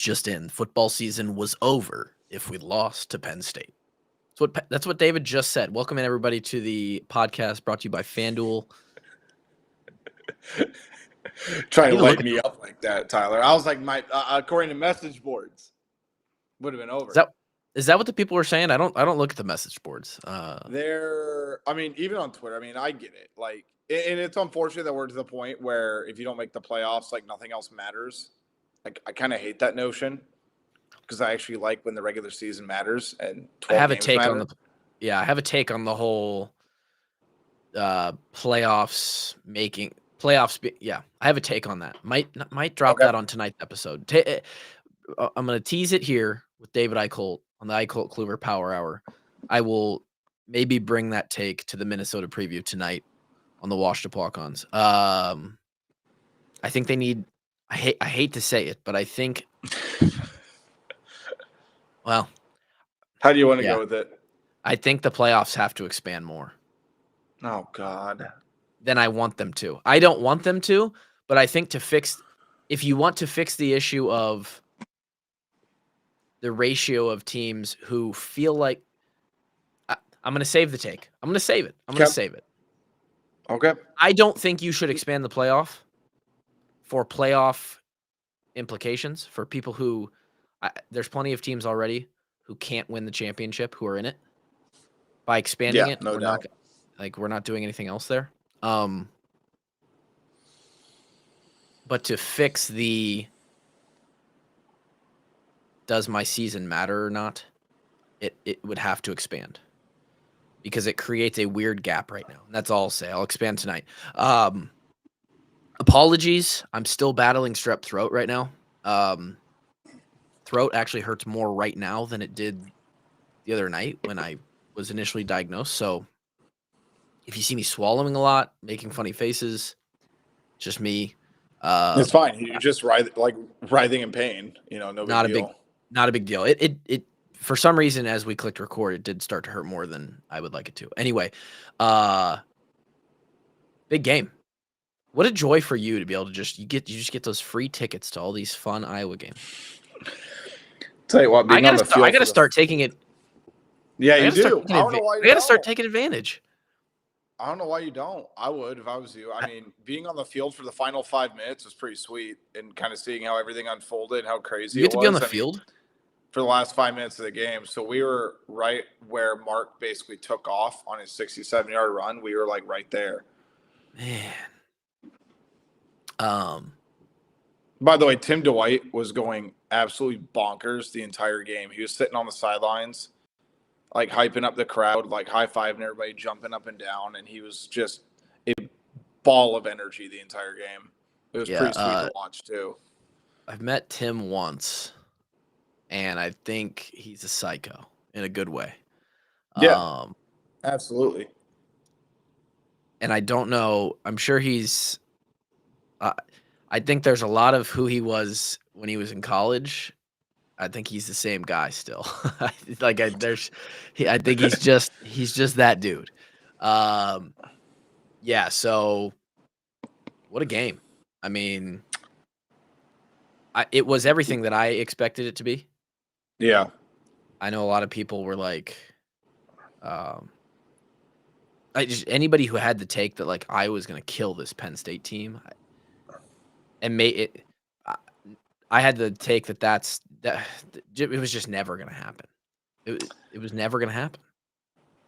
just in. Football season was over if we lost to Penn State. That's what David just said. Welcome in, everybody, to the podcast brought to you by FanDuel. Try to light me up like that, Tyler. I was like, according to message boards, would have been over. Is that what the people were saying? I don't look at the message boards. Even on Twitter, I get it. Like, and it's unfortunate that we're to the point where if you don't make the playoffs, like nothing else matters. Like, I kind of hate that notion because I actually like when the regular season matters and 12 I have games a take matter. I have a take on the whole playoffs. I have a take on that. Might drop that on tonight's episode. I'm going to tease it here with David Eicholt on the Eicholt Kluver Power Hour. I will maybe bring that take to the Minnesota preview tonight on the Washtenaw Walk-Ons. I think they need. I hate to say it, but I think. Well, how do you want to go with it? I think the playoffs have to expand more. Oh, God. Than I want them to. I don't want them to, but I think if you want to fix the issue of the ratio of teams who feel like I'm going to save the take. I'm going to save it. Save it. Okay. I don't think you should expand the playoff for playoff implications for people who there's plenty of teams already who can't win the championship who are in it. By expanding it, no doubt. We're not doing anything else there. But to fix does my season matter or not, it would have to expand because it creates a weird gap right now. And that's all I'll say. I'll expand tonight. Apologies. I'm still battling strep throat right now. Throat actually hurts more right now than it did the other night when I was initially diagnosed. So if you see me swallowing a lot, making funny faces, just me. It's fine. You're just writhing in pain. No big deal. Not a big deal. It for some reason, as we clicked record, it did start to hurt more than I would like it to. Anyway, big game. What a joy for you to be able to just get those free tickets to all these fun Iowa games. Tell you what, I gotta start taking it. Yeah, you do. I don't know why you don't. I gotta start taking advantage. I don't know why you don't. I would if I was you. Being on the field for the final 5 minutes was pretty sweet, and kind of seeing how everything unfolded, how crazy you get it was. To be on the field for the last 5 minutes of the game. So we were right where Mark basically took off on his 67-yard run. We were like right there. Man. By the way, Tim Dwight was going absolutely bonkers the entire game. He was sitting on the sidelines, like hyping up the crowd, like high-fiving everybody, jumping up and down, and he was just a ball of energy the entire game. It was pretty sweet to watch, too. I've met Tim once, and I think he's a psycho in a good way. Yeah, absolutely. And I don't know. I'm sure he's I think there's a lot of who he was when he was in college. I think he's the same guy still. I think he's just that dude. Yeah. So, what a game! It was everything that I expected it to be. Yeah. I know a lot of people were like, anybody who had the take that like I was going to kill this Penn State team, and made it. I had the take that it was just never going to happen. It was never going to happen.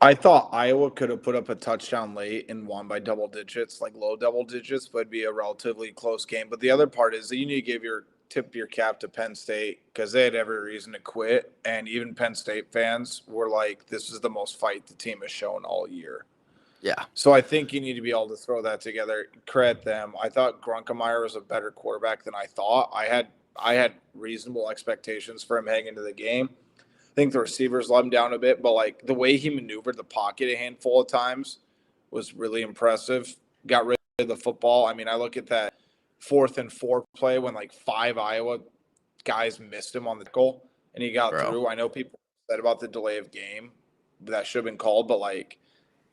I thought Iowa could have put up a touchdown late and won by double digits, like low double digits, but it'd be a relatively close game. But the other part is that you need to tip your cap to Penn State because they had every reason to quit. And even Penn State fans were like, this is the most fight the team has shown all year. Yeah. So I think you need to be able to throw that together. Credit them. I thought Grunkemeyer was a better quarterback than I thought. I had reasonable expectations for him heading into the game. I think the receivers let him down a bit, but like the way he maneuvered the pocket a handful of times was really impressive. Got rid of the football. I look at that 4th and 4 play when like 5 Iowa guys missed him on the goal and he got through. I know people said about the delay of game that should have been called, but like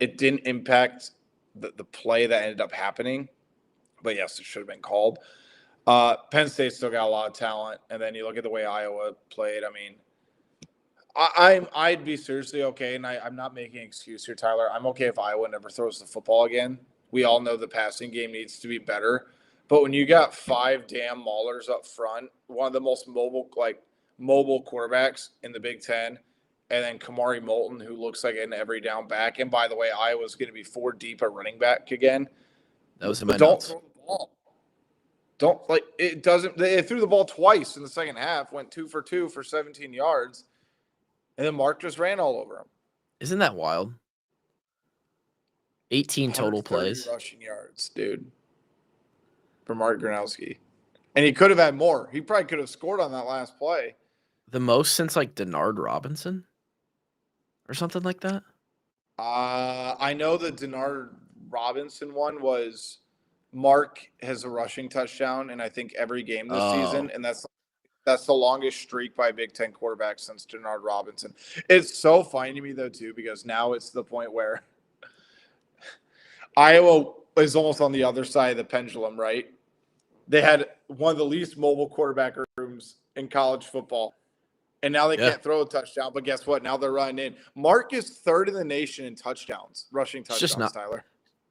it didn't impact the play that ended up happening. But yes, it should have been called. Penn State still got a lot of talent, and then you look at the way Iowa played. I mean, I'd be seriously okay, and I'm not making an excuse here, Tyler. I'm okay if Iowa never throws the football again. We all know the passing game needs to be better, but when you got 5 damn maulers up front, one of the most mobile quarterbacks in the Big Ten, and then Kamari Moulton, who looks like an every down back. And by the way, Iowa's going to be 4 deep at running back again. That was in my don't notes. throw the ball. Don't like it. Doesn't they threw the ball twice in the second half? Went 2 for 2 for 17 yards. And then Mark just ran all over him. Isn't that wild? 18 total plays. Rushing yards, dude, for Mark Gronowski. And he could have had more. He probably could have scored on that last play. The most since like Denard Robinson or something like that? I know the Denard Robinson one was Mark has a rushing touchdown in I think every game this season, and that's the longest streak by a Big Ten quarterback since Denard Robinson. It's so funny to me, though, too, because now it's the point where Iowa is almost on the other side of the pendulum, right? They had one of the least mobile quarterback rooms in college football, and now they can't throw a touchdown. But guess what? Now they're running in. Mark is 3rd in the nation in touchdowns, rushing touchdowns, Tyler.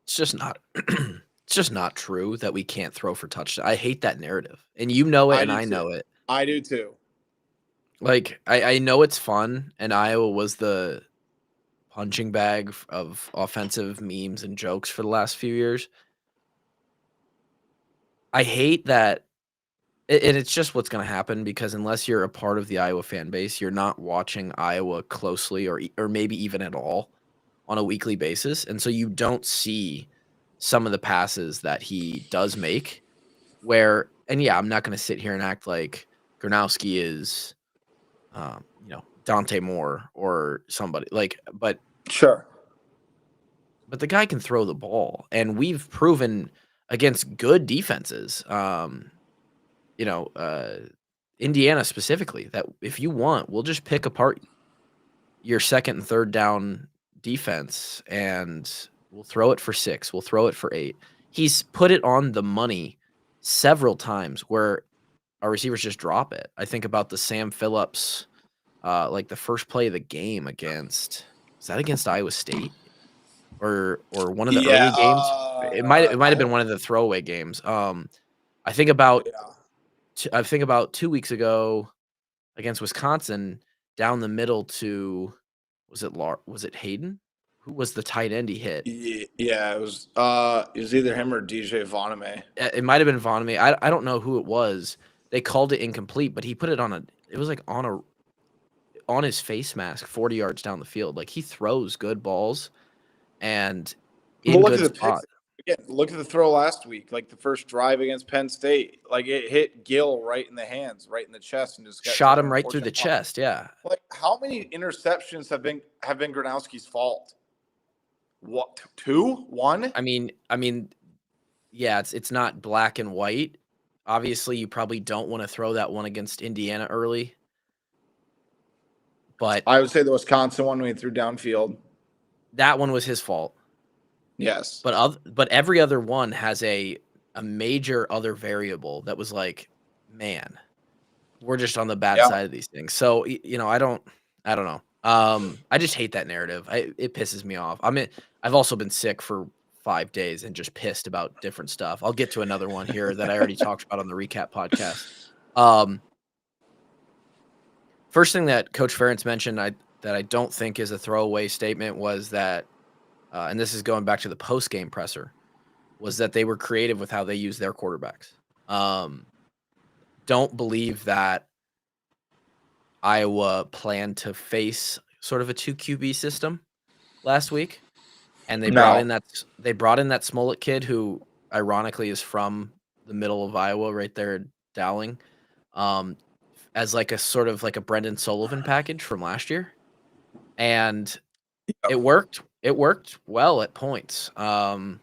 It's just not it's just not true that we can't throw for touchdowns. I hate that narrative, and you know it, and I know it. I do too. Like, I know it's fun, and Iowa was the punching bag of offensive memes and jokes for the last few years. I hate that, and it's just what's going to happen because unless you're a part of the Iowa fan base, you're not watching Iowa closely or maybe even at all on a weekly basis, and so you don't see some of the passes that he does make where, and yeah, I'm not going to sit here and act like Gronowski is, Dante Moore or somebody but sure. But the guy can throw the ball, and we've proven against good defenses, Indiana specifically, that if you want, we'll just pick apart your second and third down defense, and we'll throw it for 6. We'll throw it for 8. He's put it on the money several times where our receivers just drop it. I think about the Sam Phillips, the first play of the game against Iowa State or one of the early games. It might have been one of the throwaway games. I think about 2 weeks ago against Wisconsin, down the middle to was it Hayden? Who was the tight end he hit? Yeah, it was either him or DJ Voname. It might have been Voname. I don't know who it was. They called it incomplete, but he put it on his face mask 40 yards down the field. Like, he throws good balls and in good spot. Again, look at the throw last week, like the first drive against Penn State. Like, it hit Gill right in the hands, right in the chest, and just shot him right through the chest. Yeah. Like, how many interceptions have been Gronowski's fault? What, 2? 1? I mean, yeah, it's not black and white. Obviously, you probably don't want to throw that one against Indiana early. But I would say the Wisconsin one when he threw downfield. That one was his fault. Yes. But every other one has a major other variable that was like, man, we're just on the bad side of these things. So, I don't know. I just hate that narrative. It pisses me off. I've also been sick for 5 days and just pissed about different stuff. I'll get to another one here that I already talked about on the recap podcast. First thing that Coach Ferentz mentioned that I don't think is a throwaway statement was that, and this is going back to the post-game presser, was that they were creative with how they use their quarterbacks. Don't believe that Iowa planned to face sort of a 2 QB system last week, and they brought in that Smollett kid who ironically is from the middle of Iowa, right there in Dowling, as like a sort of like a Brendan Sullivan package from last year, and it worked. It worked well at points. The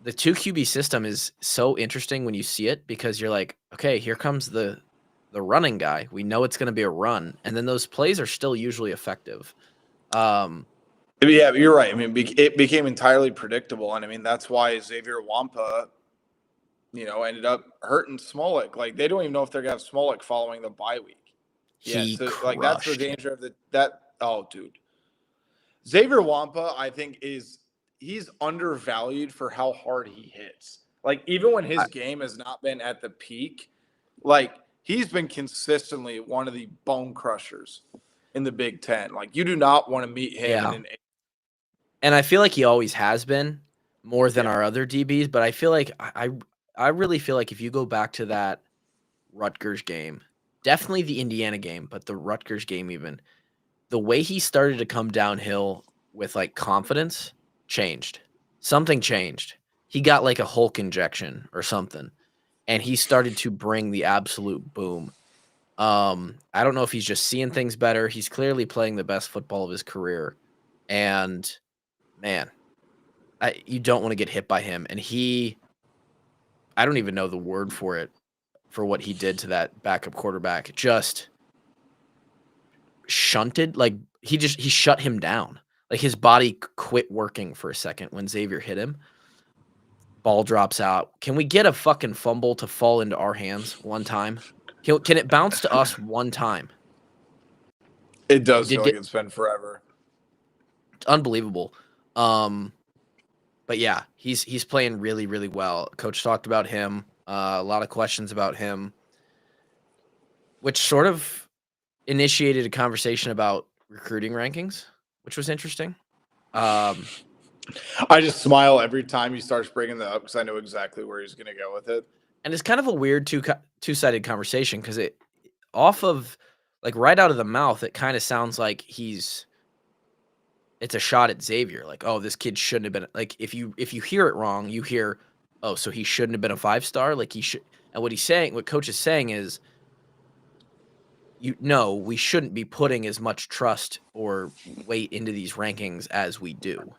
2 QB system is so interesting when you see it because you're like, okay, here comes the running guy. We know it's going to be a run, and then those plays are still usually effective. Yeah, you're right. I mean, it became entirely predictable, and I mean that's why Xavier Wampa ended up hurting Smolik. Like, they don't even know if they're going to have Smolik following the bye week. Yeah, He so like that's the crushed him. danger of oh, dude. Xavier Wampa, I think, he's undervalued for how hard he hits. Like, even when his game has not been at the peak, like, he's been consistently one of the bone crushers in the Big Ten. Like, you do not want to meet him in Yeah. an. And I feel like he always has been more than Yeah. our other DBs, but I feel like I really feel like if you go back to that Rutgers game, definitely the Indiana game, but the Rutgers game even, the way he started to come downhill with like confidence changed. Something changed. He got like a Hulk injection or something, and he started to bring the absolute boom. I don't know if he's just seeing things better. He's clearly playing the best football of his career, and man, you don't want to get hit by him. And I don't even know the word for it for what he did to that backup quarterback. Just shunted, like he shut him down. Like his body quit working for a second when Xavier hit him. Ball drops out. Can we get a fucking fumble to fall into our hands one time? Can it bounce to us one time? It does Did feel get like it's been forever. It's unbelievable. But yeah, he's playing really, really well. Coach talked about him. A lot of questions about him, which sort of initiated a conversation about recruiting rankings, which was interesting. I just smile every time he starts bringing that up because I know exactly where he's going to go with it. And it's kind of a weird two-sided conversation because it off of like right out of the mouth, it kind of sounds like it's a shot at Xavier. Like, oh, this kid shouldn't have been like if you hear it wrong, you hear, oh, so he shouldn't have been a 5-star. Like he should. And what coach is saying is, we shouldn't be putting as much trust or weight into these rankings as we do.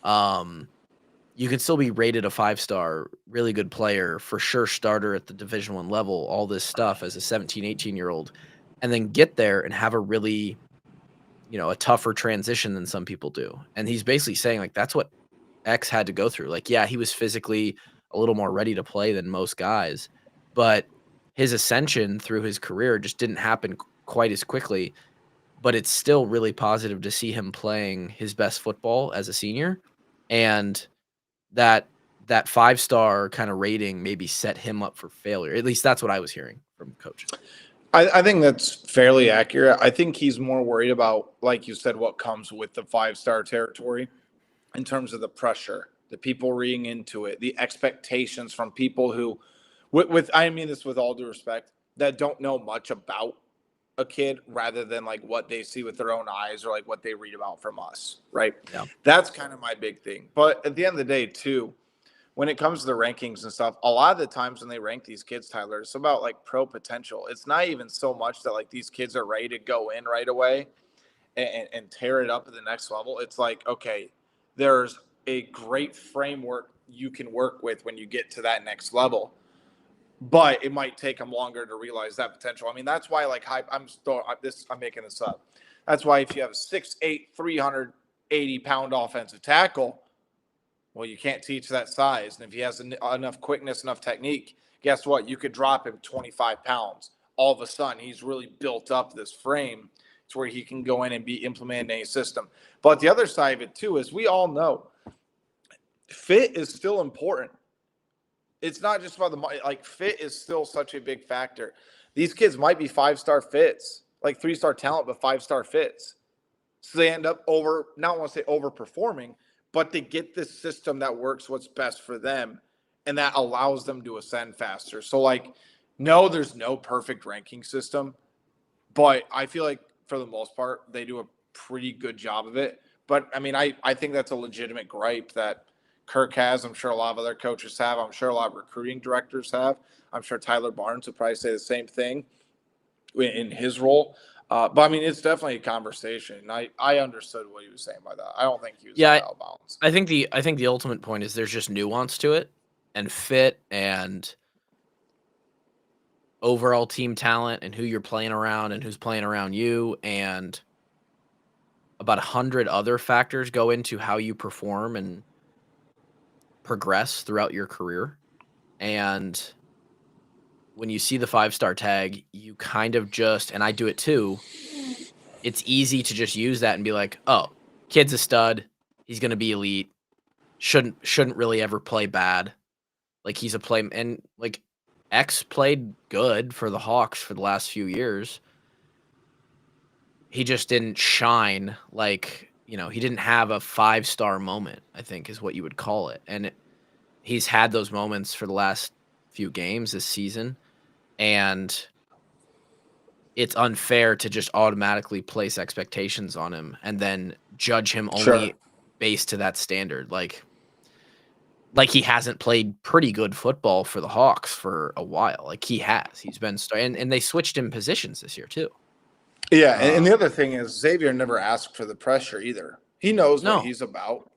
You can still be rated a 5-star, really good player, for sure starter at the Division I level, all this stuff as a 17, 18-year-old, and then get there and have a really, a tougher transition than some people do. And he's basically saying, like, that's what X had to go through. Like, yeah, he was physically a little more ready to play than most guys, but his ascension through his career just didn't happen quite as quickly. But it's still really positive to see him playing his best football as a senior, and that 5-star kind of rating maybe set him up for failure. At least that's what I was hearing from coach. I think that's fairly accurate. I think he's more worried about, like you said, what comes with the 5-star territory in terms of the pressure, the people reading into it, the expectations from people who, I mean this with all due respect, that don't know much about a kid rather than like what they see with their own eyes or like what they read about from us, right? Yeah. That's kind of my big thing. But at the end of the day, too, when it comes to the rankings and stuff, a lot of the times when they rank these kids, Tyler, it's about like pro potential. It's not even so much that like these kids are ready to go in right away and tear it up at the next level. It's like, okay, there's a great framework you can work with when you get to that next level, but it might take them longer to realize that potential. I mean, that's why like I'm making this up. That's why if you have a 6'8", 380-pound offensive tackle, well, you can't teach that size. And if he has enough quickness, enough technique, guess what? You could drop him 25 pounds. All of a sudden, he's really built up this frame to where he can go in and be implemented in a system. But the other side of it, too, is we all know fit is still important. It's not just about the money. Like, fit is still such a big factor. These kids might be 5-star fits, like 3-star talent, but 5-star fits. So they end up not want to say overperforming, but they get this system that works what's best for them, and that allows them to ascend faster. So, like, no, there's no perfect ranking system, but I feel like for the most part, they do a pretty good job of it. But, I mean, I think that's a legitimate gripe that Kirk has. I'm sure a lot of other coaches have. I'm sure a lot of recruiting directors have. I'm sure Tyler Barnes would probably say the same thing in his role. But I mean, it's definitely a conversation. I understood what he was saying by that. I don't think he was out of bounds. I think the ultimate point is there's just nuance to it, and fit, and overall team talent, and who you're playing around, and who's playing around you, and about 100 other factors go into how you perform and progress throughout your career. And when you see the 5-star tag, you kind of just, and I do it too, it's easy to just use that and be like, oh, kid's a stud. He's going to be elite. Shouldn't really ever play bad. Like, he's a play, and like X played good for the Hawks for the last few years. He just didn't shine. Like, he didn't have a 5-star moment, I think is what you would call it. And he's had those moments for the last few games this season. And it's unfair to just automatically place expectations on him and then judge him only based to that standard. Like he hasn't played pretty good football for the Hawks for a while. Like, he has. He's been and they switched him positions this year too. Yeah, and the other thing is Xavier never asked for the pressure either. He knows what he's about.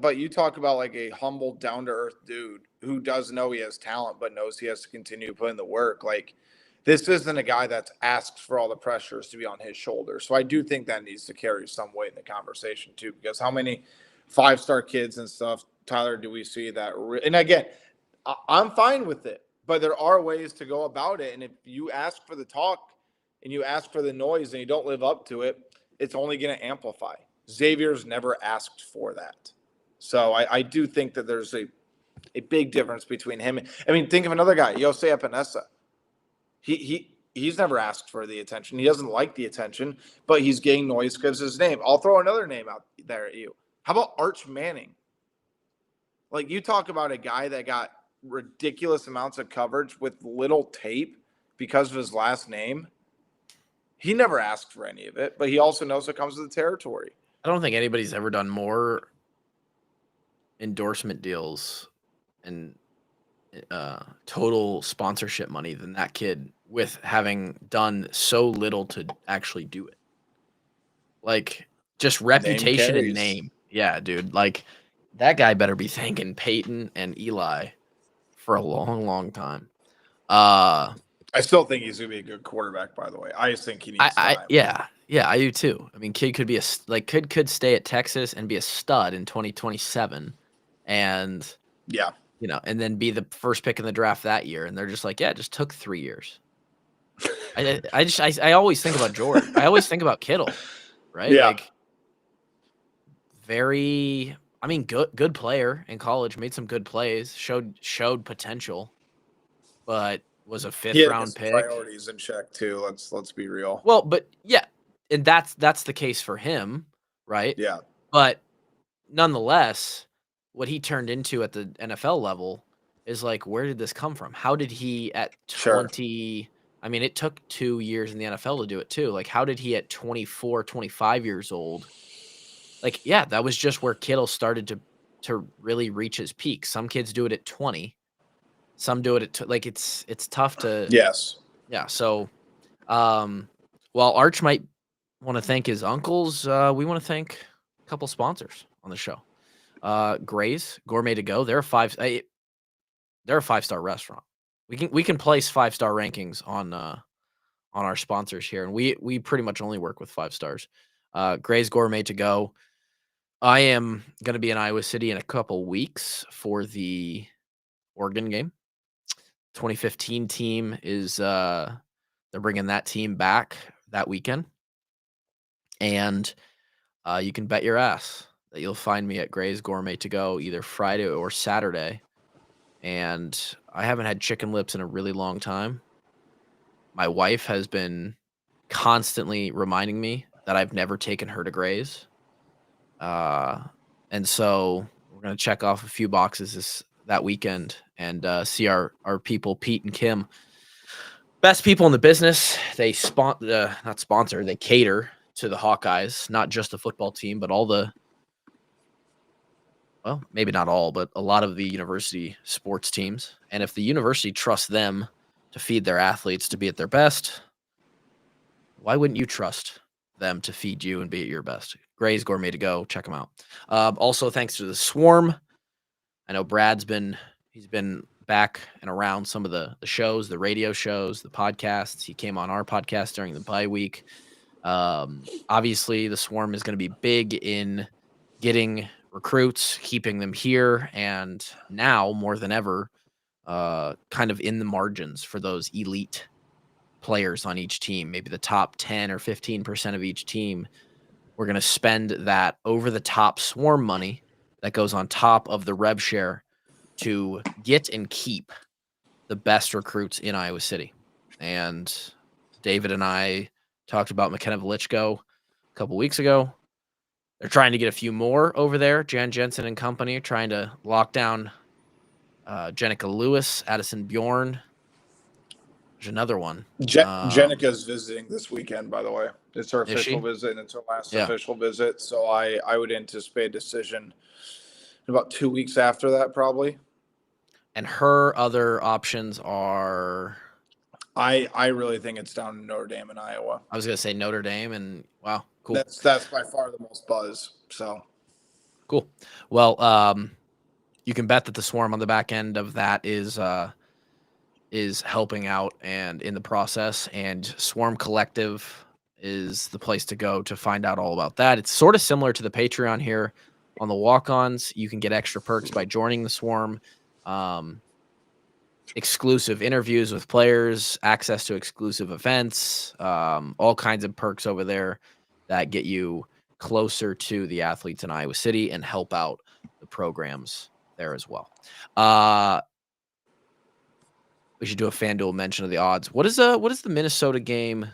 But you talk about like a humble, down to earth dude who does know he has talent, but knows he has to continue putting the work. Like, this isn't a guy that's asked for all the pressures to be on his shoulders. So I do think that needs to carry some weight in the conversation too, because how many 5-star kids and stuff, Tyler, do we see that? And again, I'm fine with it, but there are ways to go about it. And if you ask for the talk and you ask for the noise and you don't live up to it, it's only going to amplify. Xavier's never asked for that. So I do think that there's a big difference between him. I mean, think of another guy, Jose Epinesa. He's never asked for the attention. He doesn't like the attention, but he's getting noise because of his name. I'll throw another name out there at you. How about Arch Manning? Like, you talk about a guy that got ridiculous amounts of coverage with little tape because of his last name. He never asked for any of it, but he also knows it comes with the territory. I don't think anybody's ever done more endorsement deals and total sponsorship money than that kid, with having done so little to actually do it. Like, just reputation and name. Yeah, dude. Like, that guy better be thanking Peyton and Eli for a long, long time. I still think he's going to be a good quarterback, by the way. I just think he needs time. Yeah, I do too. I mean, kid could be could stay at Texas and be a stud in 2027, and and then be the first pick in the draft that year. And they're just like, yeah, it just took 3 years. I always think about Jordan. I always think about Kittle, right? Yeah. Like, good player in college, made some good plays, showed potential, but was a 5th-round pick. Priorities in check too. Let's be real. Well, but yeah, and that's the case for him, right? Yeah. But nonetheless, what he turned into at the NFL level is like, where did this come from? How did he at 20? I mean, it took 2 years in the NFL to do it too. Like, how did he at 24, 25 years old? Like, yeah, that was just where Kittle started to really reach his peak. Some kids do it at 20. Some do it at it's tough to. Yes. Yeah. So, while Arch might want to thank his uncles, we want to thank a couple sponsors on the show. Gray's Gourmet to Go. They're a 5-star restaurant. We can place 5-star rankings on our sponsors here, and we pretty much only work with 5 stars. Gray's Gourmet to Go. I am going to be in Iowa City in a couple weeks for the Oregon game. 2015 team is they're bringing that team back that weekend, and you can bet your ass that you'll find me at Gray's Gourmet to Go either Friday or Saturday. And I haven't had chicken lips in a really long time. My wife has been constantly reminding me that I've never taken her to Gray's. And so we're going to check off a few boxes that weekend and see our people, Pete and Kim. Best people in the business. They not sponsor, they cater to the Hawkeyes, not just the football team, but all the, well, maybe not all, but a lot of the university sports teams. And if the university trusts them to feed their athletes to be at their best, why wouldn't you trust them to feed you and be at your best? Gray's Gourmet to Go. Check them out. Also, thanks to the Swarm. I know Brad's been back and around some of the shows, the radio shows, the podcasts. He came on our podcast during the bye week. Obviously, the Swarm is going to be big in getting recruits, keeping them here, and now more than ever, kind of in the margins for those elite players on each team, maybe the top 10 or 15% of each team. We're going to spend that over the top swarm money that goes on top of the rev share to get and keep the best recruits in Iowa City. And David and I talked about McKenna Velichko a couple weeks ago. They're trying to get a few more over there. Jan Jensen and company are trying to lock down Jenica Lewis, Addison Bjorn. There's another one. Jenica's visiting this weekend, by the way. It's her official she? visit, and it's her last official visit. So I would anticipate a decision in about 2 weeks after that, probably. And her other options are... I really think it's down in Notre Dame and Iowa. I was going to say Notre Dame, and wow, cool. That's by far the most buzz. So cool. Well, you can bet that the swarm on the back end of that is helping out and in the process. And Swarm Collective is the place to go to find out all about that. It's sort of similar to the Patreon here on the walk-ons. You can get extra perks by joining the Swarm. Exclusive interviews with players, access to exclusive events, all kinds of perks over there that get you closer to the athletes in Iowa City and help out the programs there as well. We should do a FanDuel mention of the odds. What is the Minnesota game?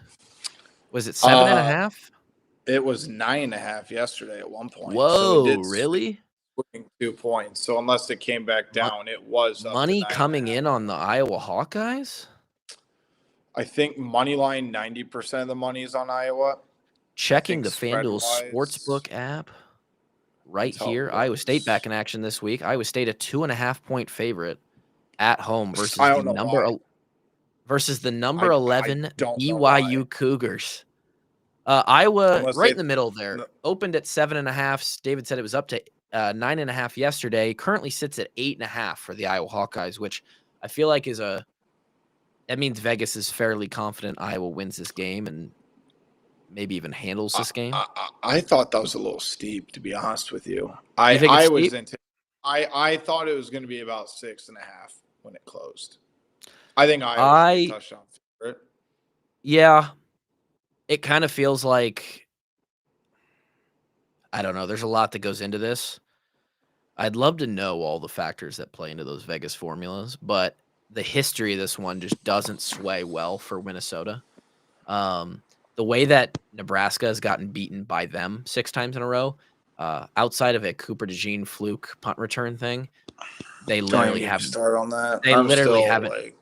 Was it 7.5? It was 9.5 yesterday at one point. Whoa, so it did really? 2 points. So unless it came back down, it was money coming in on the Iowa Hawkeyes. I think money line 90% of the money is on Iowa. Checking the FanDuel Sportsbook app right here. Iowa State back in action this week. Iowa State a 2.5-point favorite at home versus the number 11 BYU Cougars. Iowa right in the middle there. Opened at 7.5. David said it was up to 9.5 yesterday. Currently sits at 8.5 for the Iowa Hawkeyes, which I feel like that means Vegas is fairly confident Iowa wins this game and maybe even handles this game. I thought that was a little steep, to be honest with you. I thought it was going to be about 6.5 when it closed. I think Iowa was a touchdown favorite. Yeah, it kind of feels like, I don't know. There's a lot that goes into this. I'd love to know all the factors that play into those Vegas formulas, but the history of this one just doesn't sway well for Minnesota. The way that Nebraska has gotten beaten by them 6 times in a row, outside of a Cooper DeJean fluke punt return thing, they literally haven't started on that. They literally haven't.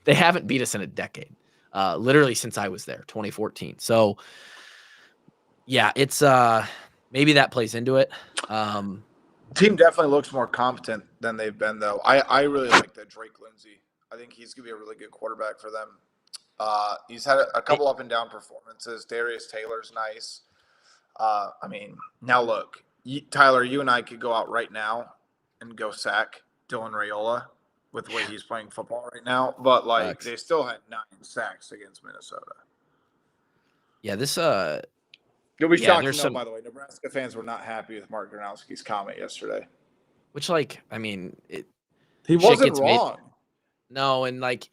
They haven't beat us in a decade. Literally since I was there, 2014. So, yeah, it's maybe that plays into it. Team definitely looks more competent than they've been, though. I really like that Drake Lindsay. I think he's gonna be a really good quarterback for them. He's had a couple up and down performances. Darius Taylor's nice. I mean, now look, Tyler, you and I could go out right now and go sack Dylan Raiola with the way he's playing football right now. But like, they still had 9 sacks against Minnesota. Yeah, this you'll be shocked to know, by the way, Nebraska fans were not happy with Mark Gronowski's comment yesterday. Which, like, I mean, he wasn't wrong. No, and like,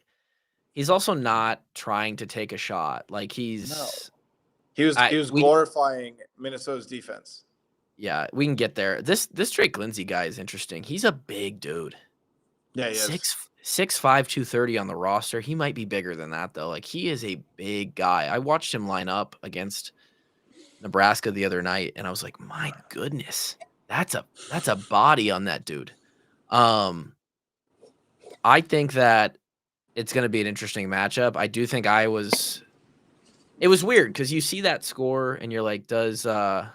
he's also not trying to take a shot. Like he was glorifying Minnesota's defense. Yeah, we can get there. This Drake Lindsay guy is interesting. He's a big dude. Yeah, he is. 6'5", 230 on the roster. He might be bigger than that though. Like he is a big guy. I watched him line up against Nebraska the other night, and I was like, my goodness, that's a body on that dude. I think that it's going to be an interesting matchup. I do think it was weird because you see that score and you're like, does that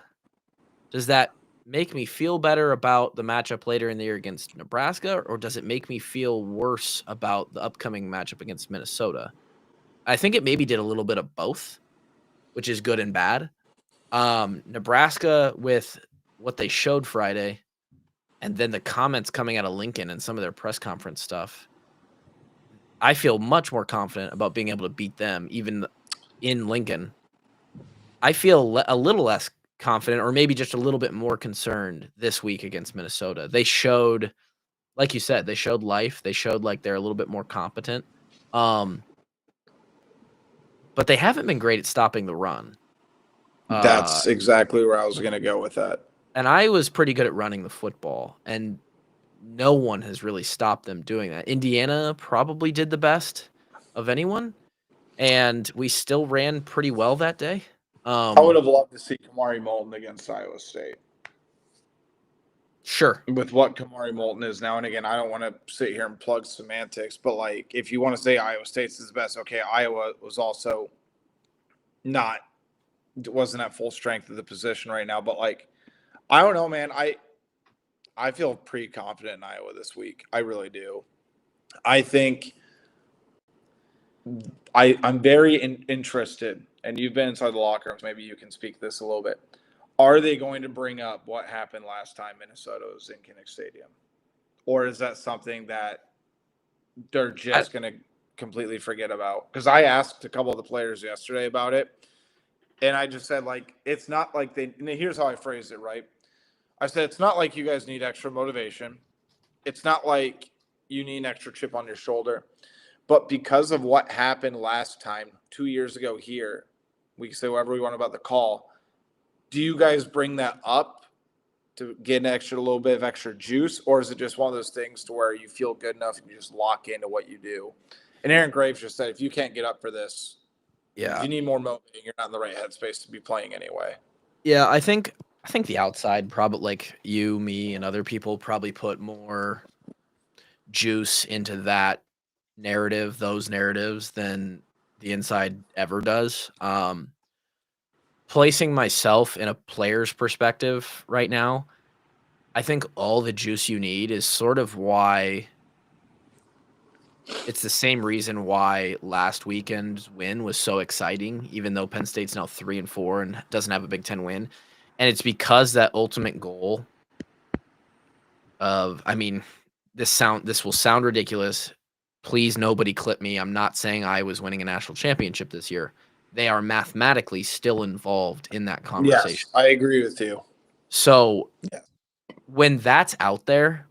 make me feel better about the matchup later in the year against Nebraska, or does it make me feel worse about the upcoming matchup against Minnesota? I think it maybe did a little bit of both, which is good and bad. Nebraska with what they showed Friday, and then the comments coming out of Lincoln and some of their press conference stuff, I feel much more confident about being able to beat them even in Lincoln. I feel a little less confident, or maybe just a little bit more concerned this week against Minnesota. They showed like you said, they showed life. They showed like they're a little bit more competent. But they haven't been great at stopping the run. That's exactly where I was going to go with that. And I was pretty good at running the football, and no one has really stopped them doing that. Indiana probably did the best of anyone, and we still ran pretty well that day. I would have loved to see Kamari Moulton against Iowa State. Sure. With what Kamari Moulton is now, and again, I don't want to sit here and plug semantics, but like if you want to say Iowa State's is the best, okay, Iowa was also wasn't at full strength of the position right now, but like I don't know, man. I feel pretty confident in Iowa this week. I really do. I think I'm very interested, and you've been inside the locker rooms. Maybe you can speak this a little bit. Are they going to bring up what happened last time Minnesota was in Kinnick Stadium? Or is that something that they're just going to completely forget about? Because I asked a couple of the players yesterday about it, and I just said, like, it's not like here's how I phrased it, right? I said, it's not like you guys need extra motivation. It's not like you need an extra chip on your shoulder. But because of what happened last time, 2 years ago here, we can say whatever we want about the call. Do you guys bring that up to get a little bit of extra juice, or is it just one of those things to where you feel good enough and you just lock into what you do? And Aaron Graves just said, if you can't get up for this, if you need more motivating, you're not in the right headspace to be playing anyway. Yeah, I think the outside, probably like you, me, and other people probably put more juice into that narrative, those narratives, than the inside ever does. Placing myself in a player's perspective right now, I think all the juice you need is sort of why it's the same reason why last weekend's win was so exciting, even though Penn State's now 3-4 and doesn't have a Big Ten win. And it's because that ultimate goal of, I mean, this will sound ridiculous. Please, nobody clip me. I'm not saying I was winning a national championship this year. They are mathematically still involved in that conversation. Yes, I agree with you. So when that's out there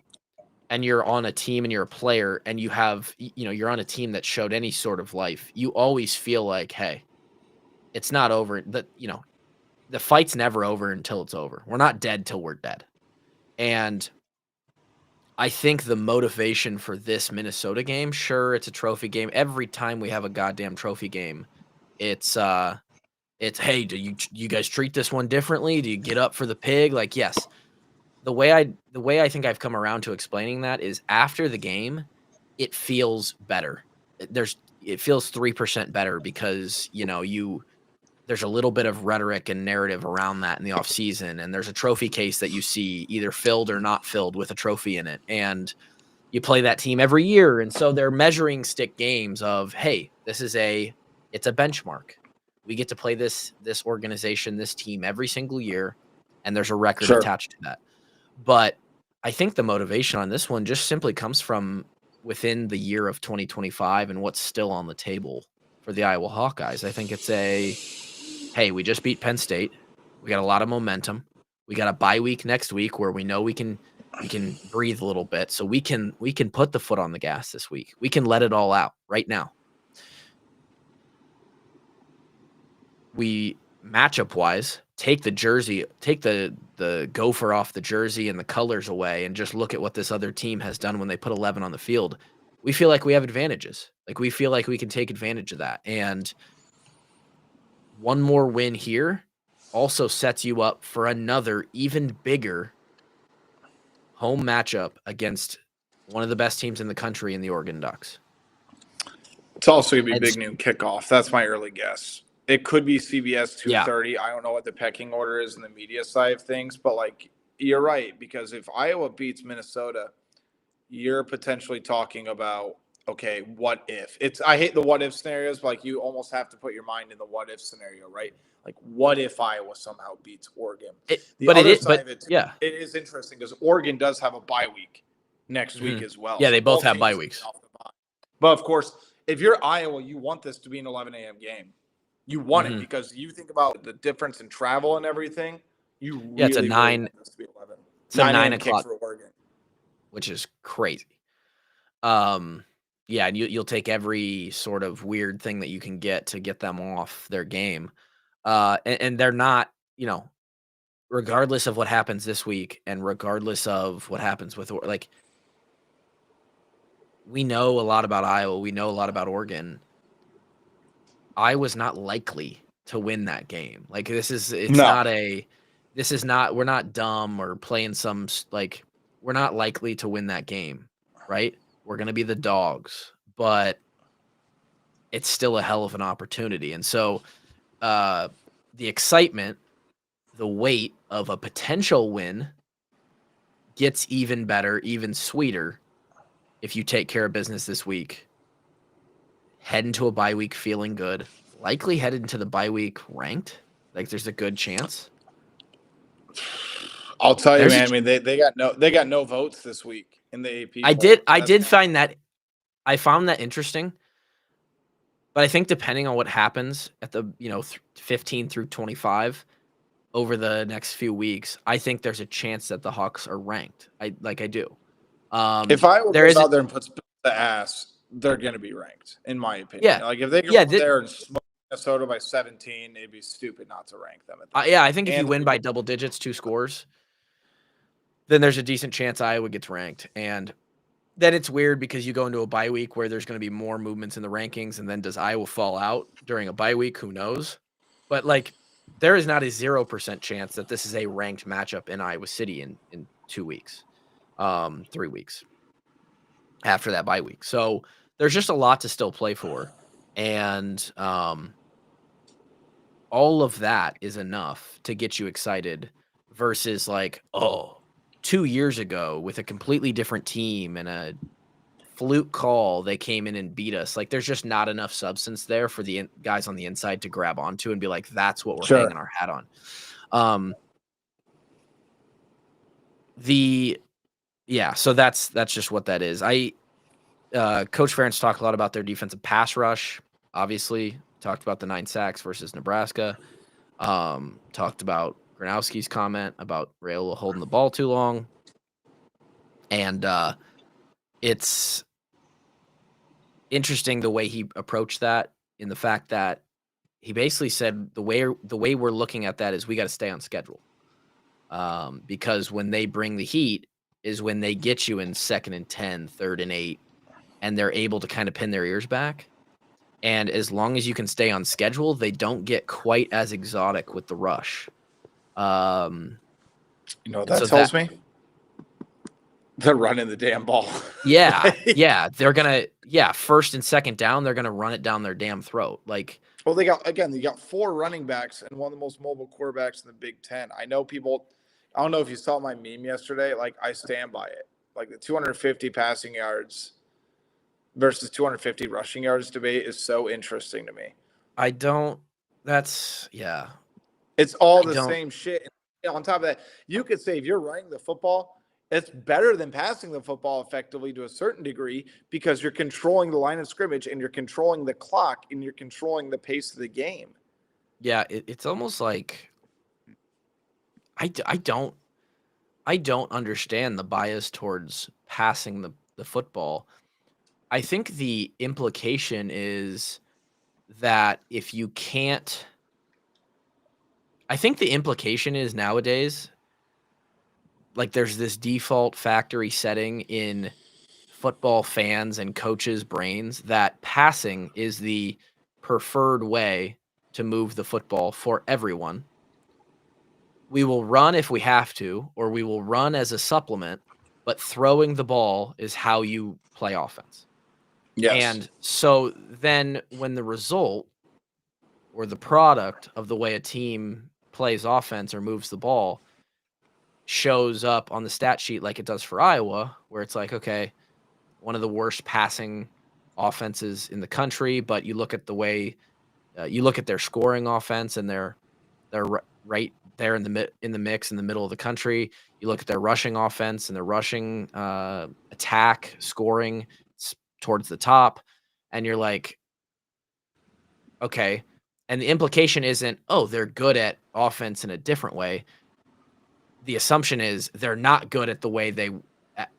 and you're on a team and you're a player and you have, you're on a team that showed any sort of life, you always feel like, hey, it's not over. The fight's never over until it's over. We're not dead till we're dead. And I think the motivation for this Minnesota game, sure, it's a trophy game. Every time we have a goddamn trophy game, it's hey, do you guys treat this one differently? Do you get up for the pig? Like, yes. The way I think I've come around to explaining that is after the game, it feels better. It feels 3% better because, there's a little bit of rhetoric and narrative around that in the offseason, and there's a trophy case that you see either filled or not filled with a trophy in it. And you play that team every year. And so they're measuring stick games of, hey, it's a benchmark. We get to play this organization, this team every single year, and there's a record attached to that. But I think the motivation on this one just simply comes from within the year of 2025 and what's still on the table for the Iowa Hawkeyes. I think it's hey, we just beat Penn State. We got a lot of momentum. We got a bye week next week where we know we can breathe a little bit. So we can put the foot on the gas this week. We can let it all out right now. We matchup wise take the jersey, take the gopher off the jersey and the colors away, and just look at what this other team has done when they put 11 on the field. We feel like we have advantages. Like we feel like we can take advantage of that. And one more win here also sets you up for another even bigger home matchup against one of the best teams in the country in the Oregon Ducks. It's also going to be big noon kickoff. That's my early guess. It could be CBS 2:30. I don't know what the pecking order is in the media side of things, but like you're right, because if Iowa beats Minnesota, you're potentially talking about, okay, what if? I hate the what if scenarios, but like you almost have to put your mind in the what if scenario, right? Like what if Iowa somehow beats Oregon? It is interesting because Oregon does have a bye week next week as well. Yeah, so they both have bye weeks. But of course, if you're Iowa, you want this to be an 11 a.m. game. You want it because you think about the difference in travel and everything. You really it's a 9. want this to be 11. It's a 9 o'clock for Oregon. which is crazy. Yeah, and you'll take every sort of weird thing that you can get to get them off their game. And they're not, regardless of what happens this week and regardless of what happens with, like, we know a lot about Iowa. We know a lot about Oregon. Iowa's not likely to win that game. Like, we're not dumb or playing we're not likely to win that game, right? We're going to be the dogs, but it's still a hell of an opportunity. And so the excitement, the weight of a potential win gets even better, even sweeter if you take care of business this week. Head into a bye week feeling good. Likely head into the bye week ranked. Like, there's a good chance. I'll tell you, man. I mean, they got no votes this week in the AP. I found that interesting. But I think depending on what happens at the 15 through 25 over the next few weeks, I think there's a chance that the Hawks are ranked. I do. If Iowa goes out there and puts the ass, they're going to be ranked, in my opinion. Yeah. Like, if they go out there and smoke Minnesota by 17, it'd be stupid not to rank them. I think if you win by double digits, 2 scores, then there's a decent chance Iowa gets ranked. And then it's weird because you go into a bye week where there's going to be more movements in the rankings, and then does Iowa fall out during a bye week? Who knows? But, like, there is not a 0% chance that this is a ranked matchup in Iowa City in 2 weeks, 3 weeks after that bye week. So there's just a lot to still play for. And all of that is enough to get you excited versus, like, 2 years ago with a completely different team and a fluke call, they came in and beat us. Like, there's just not enough substance there for the guys on the inside to grab onto and be like, that's what we're hanging our hat on. So that's just what that is. Coach Ferentz talked a lot about their defensive pass rush. Obviously, talked about the 9 sacks versus Nebraska. Talked about Gronowski's comment about Rayola holding the ball too long. And it's interesting the way he approached that, in the fact that he basically said the way we're looking at that is we got to stay on schedule. Because when they bring the heat is when they get you in 2nd and 10, 3rd and 8, and they're able to kind of pin their ears back. And as long as you can stay on schedule, they don't get quite as exotic with the rush. That tells me they're running the damn ball. Yeah. They're going to, 1st and 2nd down, they're going to run it down their damn throat. Like, well, they got 4 running backs and one of the most mobile quarterbacks in the Big Ten. I know people, I don't know if you saw my meme yesterday. Like, I stand by it. Like, the 250 passing yards versus 250 rushing yards debate is so interesting to me. It's all the same shit. And on top of that, you could say if you're running the football, it's better than passing the football effectively to a certain degree, because you're controlling the line of scrimmage and you're controlling the clock and you're controlling the pace of the game. Yeah, it's almost like I don't understand the bias towards passing the football. I think the implication is that if you can't – I think the implication is nowadays, like, there's this default factory setting in football fans and coaches' brains that passing is the preferred way to move the football for everyone. We will run if we have to, or we will run as a supplement, but throwing the ball is how you play offense. Yes. And so then when the result or the product of the way a team plays offense or moves the ball shows up on the stat sheet like it does for Iowa, where it's like, okay, one of the worst passing offenses in the country, but you look at the way you look at their scoring offense and they're right there in the mix in the middle of the country. You look at their rushing offense and their rushing attack scoring towards the top, and you're like, okay. And the implication isn't, they're good at offense in a different way. The assumption is they're not good at the way they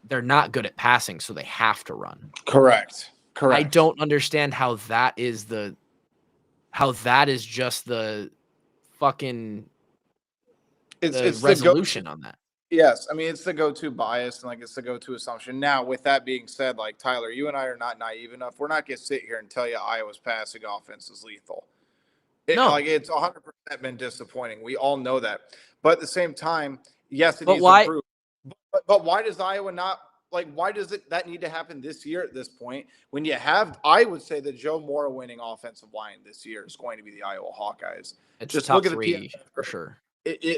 they're not good at passing, so they have to run. Correct. I don't understand how that is just the fucking It's resolution on that. Yes, I mean it's the go-to bias and like it's the go-to assumption. Now, with that being said, like Tyler, you and I are not naive enough. We're not gonna sit here and tell you Iowa's passing offense is lethal. No. Like it's 100% been disappointing. We all know that. But at the same time, yes, it But needs why? to improve. But why does Iowa not why does that need to happen this year at this point when you have, I would say the Joe Moore winning offensive line this year is going to be the Iowa Hawkeyes. It's Just top look at 3 the for sure.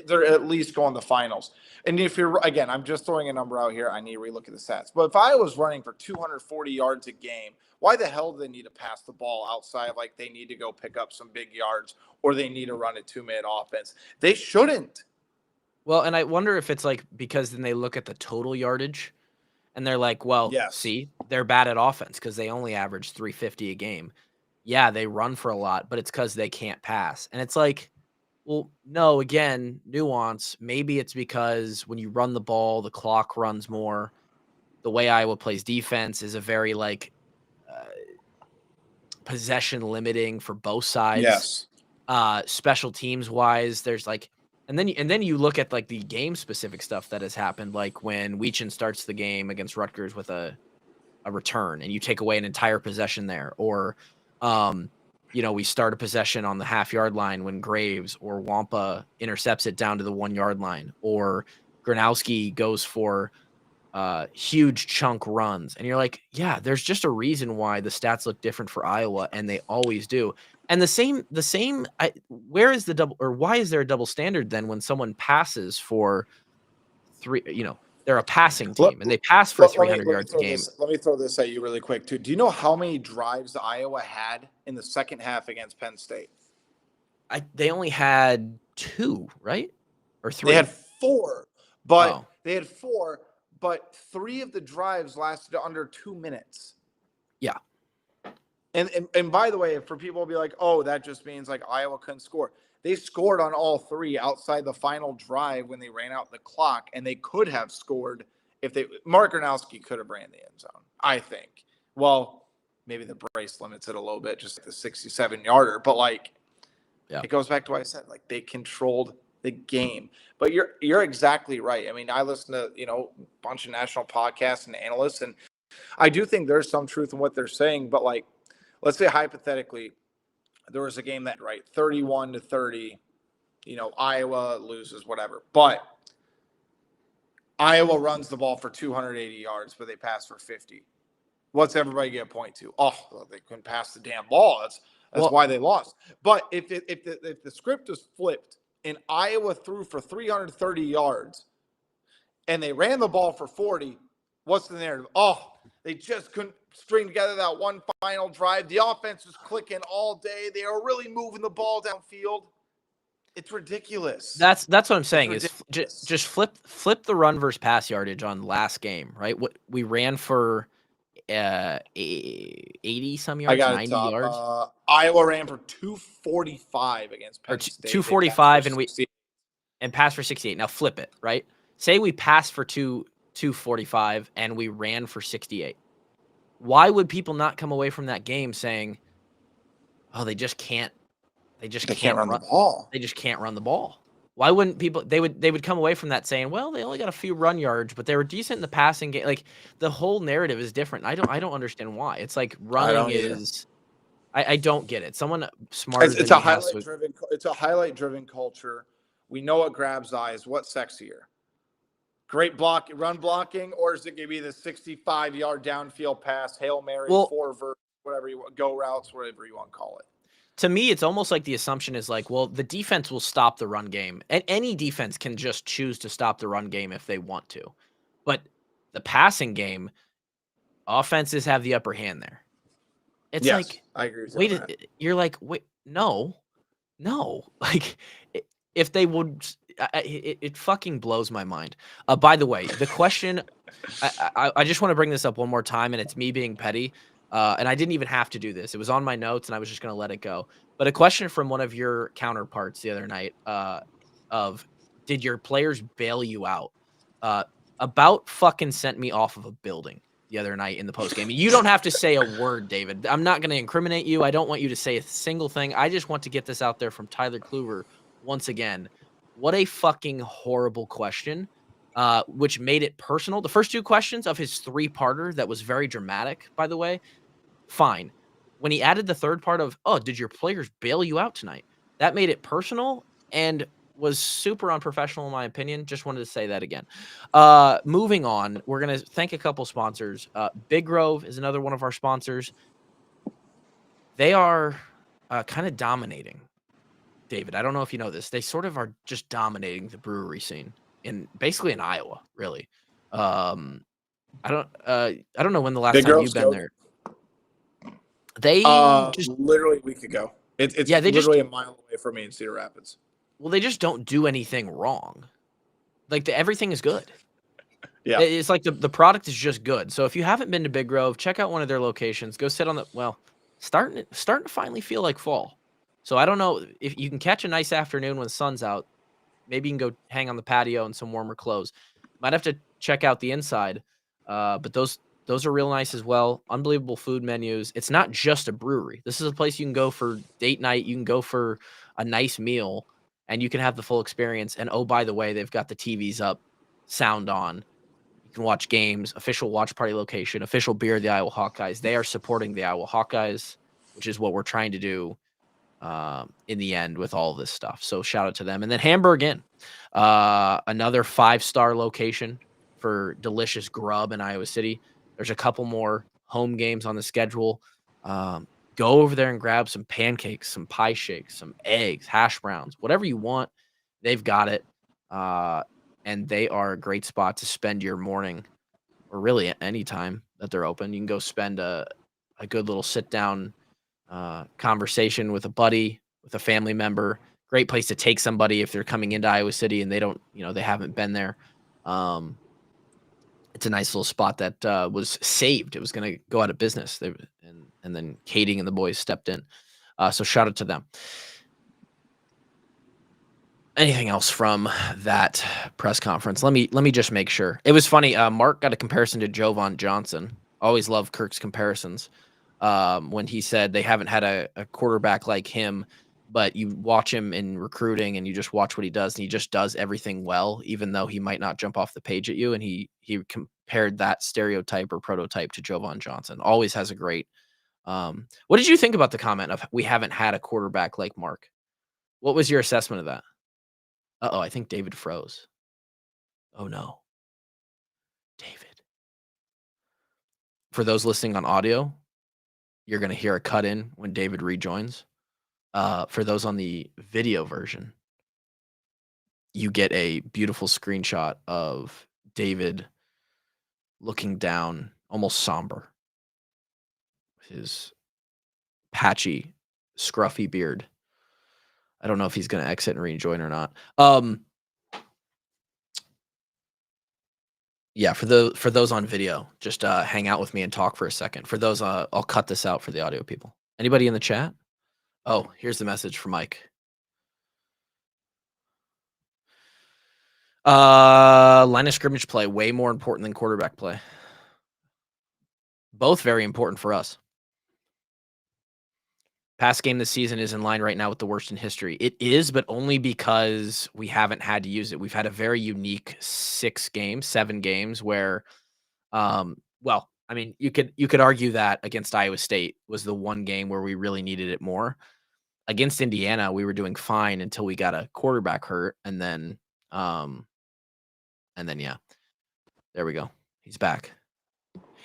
They're at least going to the finals. And if you're, again, I'm just throwing a number out here. I need to relook at the stats. But if I was running for 240 yards a game, why the hell do they need to pass the ball outside? Like they need to go pick up some big yards or they need to run a 2-minute offense. They shouldn't. Well, and I wonder if it's like because then they look at the total yardage and they're like, well, Yes. see, they're bad at offense because they only average 350 a game. Yeah, they run for a lot, but it's because they can't pass. And it's like, well, no, again, nuance. Maybe it's because when you run the ball, the clock runs more. The way Iowa plays defense is a very like possession limiting for both sides. Yes. Special teams wise, there's like, and then you look at like the game specific stuff that has happened, like when Weechin starts the game against Rutgers with a return, and you take away an entire possession there, or we start a possession on the half-yard line when Graves or Wampa intercepts it down to the 1-yard line, or Gronowski goes for huge chunk runs. And you're like, yeah, there's just a reason why the stats look different for Iowa, and they always do. And the same, where is the double, or why is there a double standard then when someone passes for 3, they're a passing team and they pass for 300 yards a game. Let me throw this at you really quick, too. Do you know how many drives Iowa had in the second half against Penn State? They only had 2, right? Or 3? They had 4, but they had 4, but 3 of the drives lasted under 2 minutes. Yeah. And by the way, for people to be like, oh, that just means like Iowa couldn't score. They scored on all 3 outside the final drive when they ran out the clock, and they could have scored if Mark Gronowski could have ran the end zone, I think. Well, maybe the brace limits it a little bit, just like the 67-yarder, but like, it goes back to what I said, like they controlled the game. But you're exactly right. I mean, I listen to, a bunch of national podcasts and analysts, and I do think there's some truth in what they're saying, but like, let's say hypothetically, there was a game that, 31-30, Iowa loses, whatever. But Iowa runs the ball for 280 yards, but they pass for 50. What's everybody get a point to? Oh, well, they couldn't pass the damn ball. That's why they lost. But if the script is flipped and Iowa threw for 330 yards and they ran the ball for 40, what's the narrative? Oh, they just couldn't string together that one final drive. The offense was clicking all day. They are really moving the ball downfield. It's ridiculous. That's what I'm saying is just flip the run versus pass yardage on last game, right? What we ran for 80 some yards, 90 yards. Iowa ran for 245 against Penn State. 245 and passed for 68. Now flip it, right? Say we passed for 245 and we ran for 68. Why would people not come away from that game saying, "Oh, they just can't run the ball. They just can't run the ball." Why wouldn't people? They would come away from that saying, "Well, they only got a few run yards, but they were decent in the passing game." Like the whole narrative is different. I don't understand why. It's like running is. I don't get it. Someone smarter. It's a highlight driven culture. We know what grabs eyes. What's sexier? Great run blocking, or is it going to be the 65-yard downfield pass, Hail Mary, 4 verse, whatever you want, go routes, whatever you want to call it? To me, it's almost like the assumption is like, well, the defense will stop the run game. And any defense can just choose to stop the run game if they want to. But the passing game, offenses have the upper hand there. It's like, I agree with you. You're like, wait, no. Like, if they would, it fucking blows my mind. By the way, the question, I just want to bring this up one more time, and it's me being petty. And I didn't even have to do this. It was on my notes, and I was just going to let it go. But a question from one of your counterparts the other night of, did your players bail you out? about fucking sent me off of a building the other night in the postgame. You don't have to say a word, David. I'm not going to incriminate you. I don't want you to say a single thing. I just want to get this out there from Tyler Kluver once again. What a fucking horrible question, which made it personal. The first 2 questions of his 3-parter that was very dramatic, by the way, fine. When he added the 3rd part of, oh, did your players bail you out tonight? That made it personal and was super unprofessional in my opinion. Just wanted to say that again. Moving on, we're going to thank a couple sponsors. Big Grove is another one of our sponsors. They are kind of dominating. David, I don't know if you know this. They sort of are just dominating the brewery scene basically in Iowa, really. I don't know when the last Big time Grove you've been Scope? there. They just literally a week ago. It's Yeah, they literally a mile away from me in Cedar Rapids. well, they just don't do anything wrong. Like everything is good. Yeah. It's like the product is just good. So if you haven't been to Big Grove, check out one of their locations. Go sit on starting to finally feel like fall. So I don't know if you can catch a nice afternoon when the sun's out. Maybe you can go hang on the patio in some warmer clothes. Might have to check out the inside. But those are real nice as well. Unbelievable food menus. It's not just a brewery. This is a place you can go for date night. You can go for a nice meal, and you can have the full experience. And oh, by the way, they've got the TVs up, sound on. You can watch games, official watch party location, official beer of the Iowa Hawkeyes. They are supporting the Iowa Hawkeyes, which is what we're trying to do in the end with all this stuff. So shout out to them. And then Hamburg Inn, another 5-star location for delicious grub in Iowa City. There's a couple more home games on the schedule. Go over there and grab some pancakes, some pie shakes, some eggs, hash browns, whatever you want. They've got it. And they are a great spot to spend your morning or really any time that they're open. You can go spend a good little sit down conversation with a buddy, with a family member. Great place to take somebody if they're coming into Iowa City and they don't, they haven't been there. It's a nice little spot that was saved. It was going to go out of business. And then Katie and the boys stepped in. So shout out to them. Anything else from that press conference? Let me just make sure. It was funny. Mark got a comparison to Jovan Johnson. Always love Kirk's comparisons. When he said they haven't had a quarterback like him, but you watch him in recruiting and you just watch what he does, and he just does everything well, even though he might not jump off the page at you. And he compared that stereotype or prototype to Jovan Johnson. Always has a great. What did you think about the comment of we haven't had a quarterback like Mark? What was your assessment of that? Uh-oh, I think David froze. Oh, no. David. For those listening on audio, you're going to hear a cut in when David rejoins. For those on the video version, you get a beautiful screenshot of David looking down, almost somber. His patchy, scruffy beard. I don't know if he's going to exit and rejoin or not. Yeah, for those on video, just hang out with me and talk for a second. For those, I'll cut this out for the audio people. Anybody in the chat? Oh, here's the message from Mike. Line of scrimmage play, way more important than quarterback play. Both very important for us. Pass game this season is in line right now with the worst in history. It is, but only because we haven't had to use it. We've had a very unique 7 games where, well, I mean, you could argue that against Iowa State was the one game where we really needed it more. Against Indiana, we were doing fine until we got a quarterback hurt, and then yeah, there we go. He's back.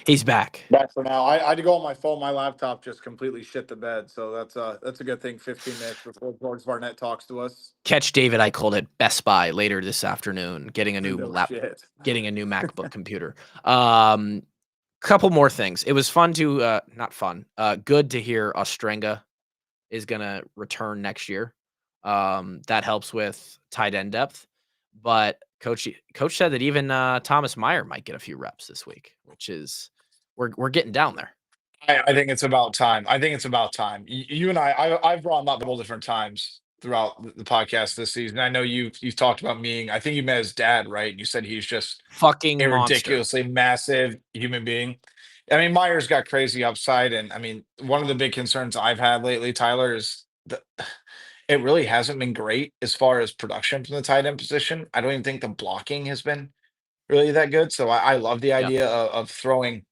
He's back. Back for now. I had to go on my phone. My laptop just completely shit the bed. So that's a good thing. 15 minutes before George Barnett talks to us. Catch David Eicholt at Best Buy later this afternoon, getting a new getting a new MacBook computer. Couple more things. It was fun to not fun. Good to hear Ostrenga is gonna return next year. That helps with tight end depth. But coach said that even Thomas Meyer might get a few reps this week, which is we're getting down there. I think it's about time. You and I've brought him up multiple different times. throughout the podcast this season. I know you've talked about meeting. I think you met his dad, right? You said he's just Fucking a monster. ridiculously massive human being. I mean, Myers got crazy upside, and I mean, one of the big concerns I've had lately, Tyler, is that it really hasn't been great as far as production from the tight end position. I don't even think the blocking has been really that good. So I love the Yeah. idea of throwing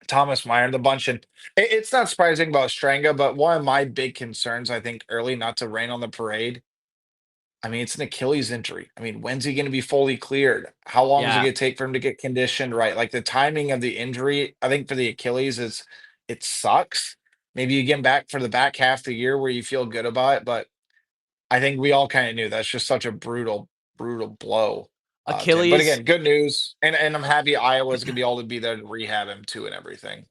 Thomas Meyer in the bunch, and it's not surprising about Stranga, but one of my big concerns, I think, early, not to rain on the parade. I mean, it's an Achilles injury. I mean, when's he going to be fully cleared? How long is it Yeah. going to take for him to get conditioned right? Like the timing of the injury, I think for the Achilles is it sucks. Maybe you get him back for the back half of the year where you feel good about it, but I think we all kind of knew that's just such a brutal, brutal blow to him. But Achilles again, good news, and I'm happy Iowa's gonna be able to be there to rehab him too and everything.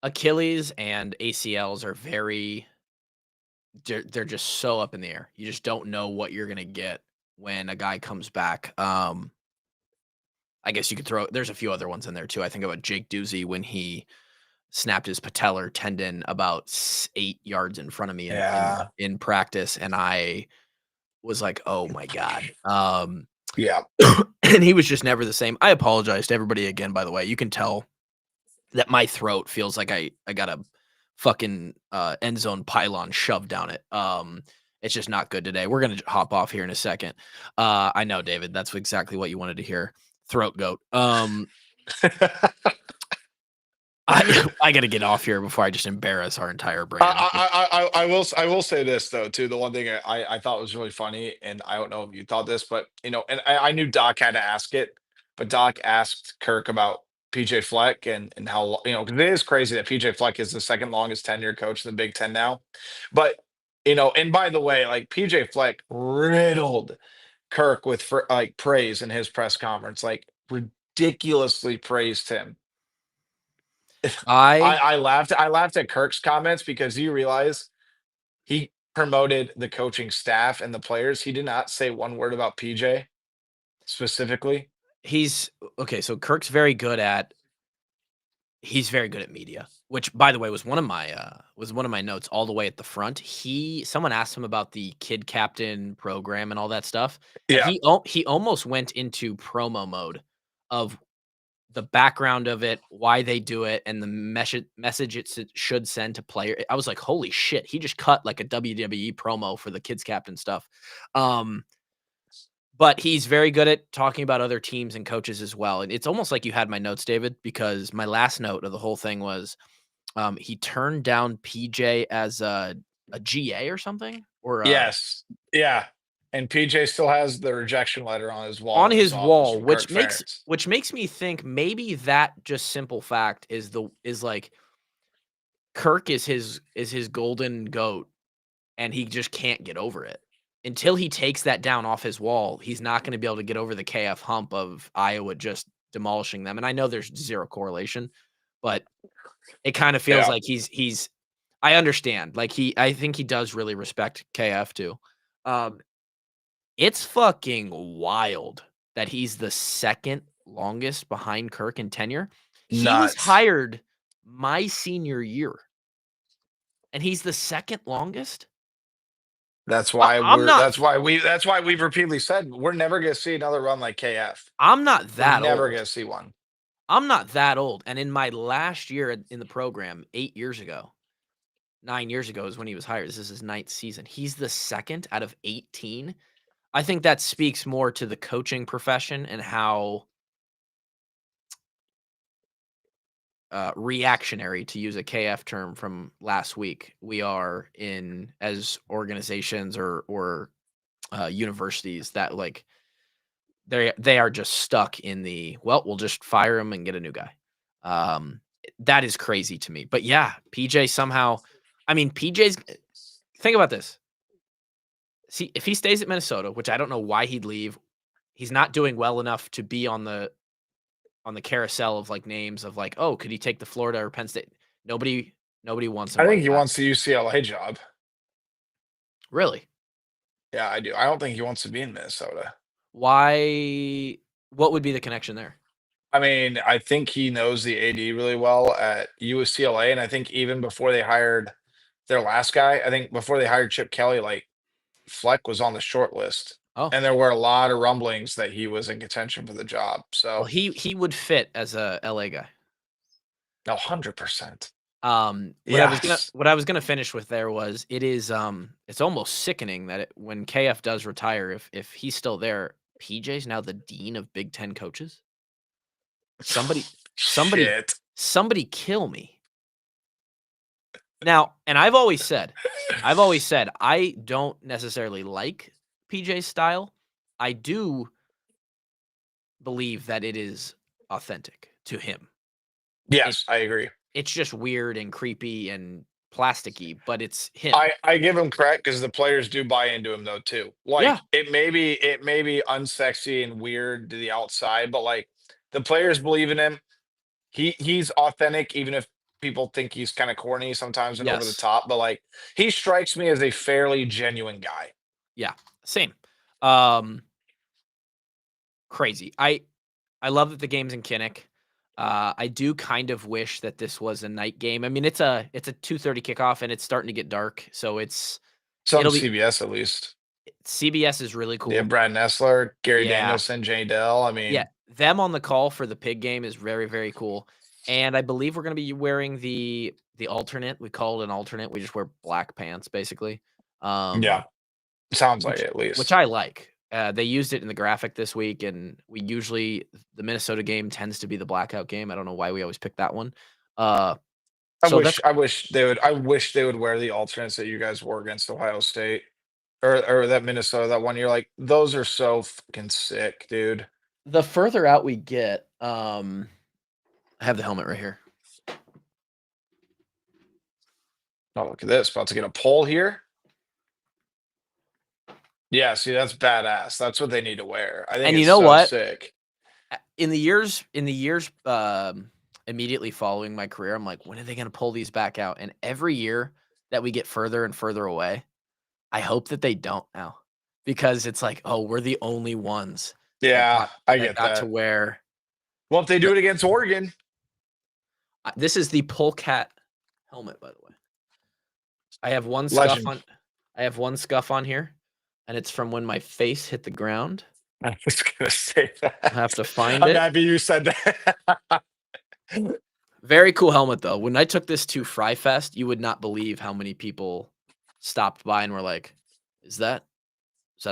Achilles and ACLs are they're just so up in the air. You just don't know what you're gonna get when a guy comes back. I guess you could throw there's a few other ones in there too. I think about Jake Doozy when he snapped his patellar tendon about 8 yards in front of me in Yeah, in practice, and I was like, "Oh my god." yeah, And he was just never the same. I apologize to everybody again, by the way. You can tell that my throat feels like I got a fucking, end zone pylon shoved down it. It's just not good today. We're gonna hop off here in a second. I know, David, that's exactly what you wanted to hear. Throat goat. I gotta get off here before I just embarrass our entire brand. I will say this though too. The one thing I thought was really funny, and I don't know if you thought this, but and I knew Doc had to ask it, but Doc asked Kirk about PJ Fleck and how 'cause it is crazy that PJ Fleck is the second longest tenured coach in the Big Ten now, but and by the way, like PJ Fleck riddled Kirk with like praise in his press conference, like ridiculously praised him. I I laughed at Kirk's comments because you realize he promoted the coaching staff and the players. He did not say one word about PJ specifically. he's okay, so Kirk's very good at he's very good at media, which by the way was one of my notes all the way at the front. Someone asked him about the kid captain program and all that stuff, and Yeah. he almost went into promo mode of the background of it, why they do it, and the message should send to player. I was like, holy shit, he just cut like a WWE promo for the kids captain stuff. Um, but he's very good at talking about other teams and coaches as well. And it's almost like you had my notes, David, because my last note of the whole thing was he turned down PJ as a GA or something, or Yes. Yeah. And PJ still has the rejection letter on his wall on in his his office wall, from Kirk Ferentz. which makes me think maybe that just simple fact is like Kirk is his golden goat, and he just can't get over it. Until he takes that down off his wall, he's not gonna be able to get over the KF hump of Iowa just demolishing them, and I know there's 0 correlation, but it kinda feels Yeah. like he's I understand, like, I think he does really respect KF too. Um, it's fucking wild that he's the 2nd longest behind Kirk in tenure. He was Nuts. hired my senior year, and he's the 2nd longest? I'm not That's why we've repeatedly said we're never gonna see another run like KF. I'm not We're that never old. gonna see one. I'm not that old, and in my last year in the program 8 years ago, 9 years ago is when he was hired. This is his 9th season. He's the 2nd out of 18. I think that speaks more to the coaching profession and how reactionary, to use a KF term from last week, we are in as organizations or universities that like they are just stuck in the well, we'll just fire him and get a new guy. That is crazy to me. But yeah, PJ somehow, I mean, PJ's think about this. See, if he stays at Minnesota, which I don't know why he'd leave, he's not doing well enough to be on the carousel of like names of like, oh, could he take the Florida or Penn State? Nobody wants him I like think he that. wants the UCLA job. Really? Yeah, I do. I don't think he wants to be in Minnesota. Why? What would be the connection there? I mean, I think he knows the AD really well at UCLA, and I think even before they hired their last guy, I think before they hired Chip Kelly, like Fleck was on the short list. Oh, And there were a lot of rumblings that he was in contention for the job. well, So, he would fit as a LA guy. no, 100%. What Yes. I was gonna finish with there was it's almost sickening that when KF does retire, if he's still there, PJ's now the dean of Big Ten coaches. Somebody Shit. kill me. Now, and I've always said I don't necessarily like PJ's style. I do believe that it is authentic to him. Yes, I agree. It's just weird and creepy and plasticky, but it's him. I give him credit because the players do buy into him though too. Like Yeah. it may be unsexy and weird to the outside, but like the players believe in him. He's authentic, even if people think he's kind of corny sometimes and over the Yes. top. But like he strikes me as a fairly genuine guy. Yeah, same. Crazy. I love that the game's in Kinnick. I do kind of wish that this was a night game. I mean, it's a 2:30 kickoff and it's starting to get dark, so It's on it'll be CBS at least. CBS is really Yeah, cool. Brad Nessler, Gary Yeah. Danielson, Jay Dell. I Yeah, mean, them on the call for the pig game is very, very cool. And I believe we're gonna be wearing the alternate. We call it an alternate. We just wear black pants basically. yeah, sounds like it at least. Which I like. They used it in the graphic this week, and the Minnesota game tends to be the blackout game. I don't know why we always pick that one. I wish they would wear the alternates that you guys wore against Ohio State or that Minnesota that one year. Like those are so fucking sick, dude. the further out we get, I have the helmet right here. Oh, look at this. About to get a poll here. Yeah, see, that's badass. That's what they need to wear. I think And you it's know so what? sick. In the years immediately following my career, I'm like, when are they going to pull these back out? And every year that we get further and further away, I hope that they don't now, because it's like, oh, we're the only ones Yeah, I that get got that. to wear. Well, if they do it against Oregon, This is the Polecat helmet, by the way. I have one scuff legend. on. I have one scuff on here, and it's from when my face hit the ground. I was gonna say that. I have to find I'm it. happy you said that. Very cool helmet, though. When I took this to Fry Fest, you would not believe how many people stopped by and were like, is that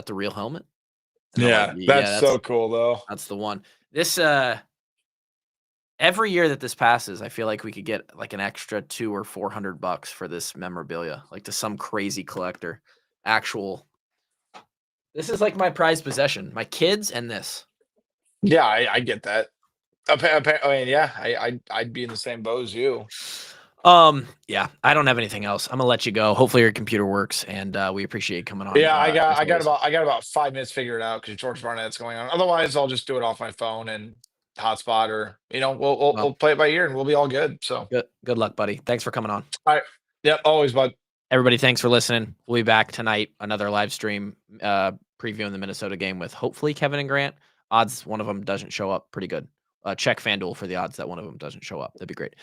the real helmet? And I'm Yeah, like, that's so cool though. that's the one. This every year that this passes, I feel like we could get like an extra $200 or $400 for this memorabilia, like to some crazy collector. This is like my prized possession. My kids and this. Yeah, I get that. I mean, yeah, I'd be in the same boat as you. Yeah, I don't have anything else. I'm gonna let you go. Hopefully your computer works, and we appreciate you coming on. Yeah, I as got always. about 5 minutes figured out because George Barnett's going on. Otherwise, I'll just do it off my phone and hotspot, or we'll play it by ear and we'll be all good. So Good luck, buddy. Thanks for coming on. all right, yep, always, bud. Everybody, thanks for listening. We'll be back tonight, another live stream previewing the Minnesota game with hopefully Kevin and Grant. Odds one of them doesn't show up, pretty good. Check FanDuel for the odds that one of them doesn't show up. That'd be great.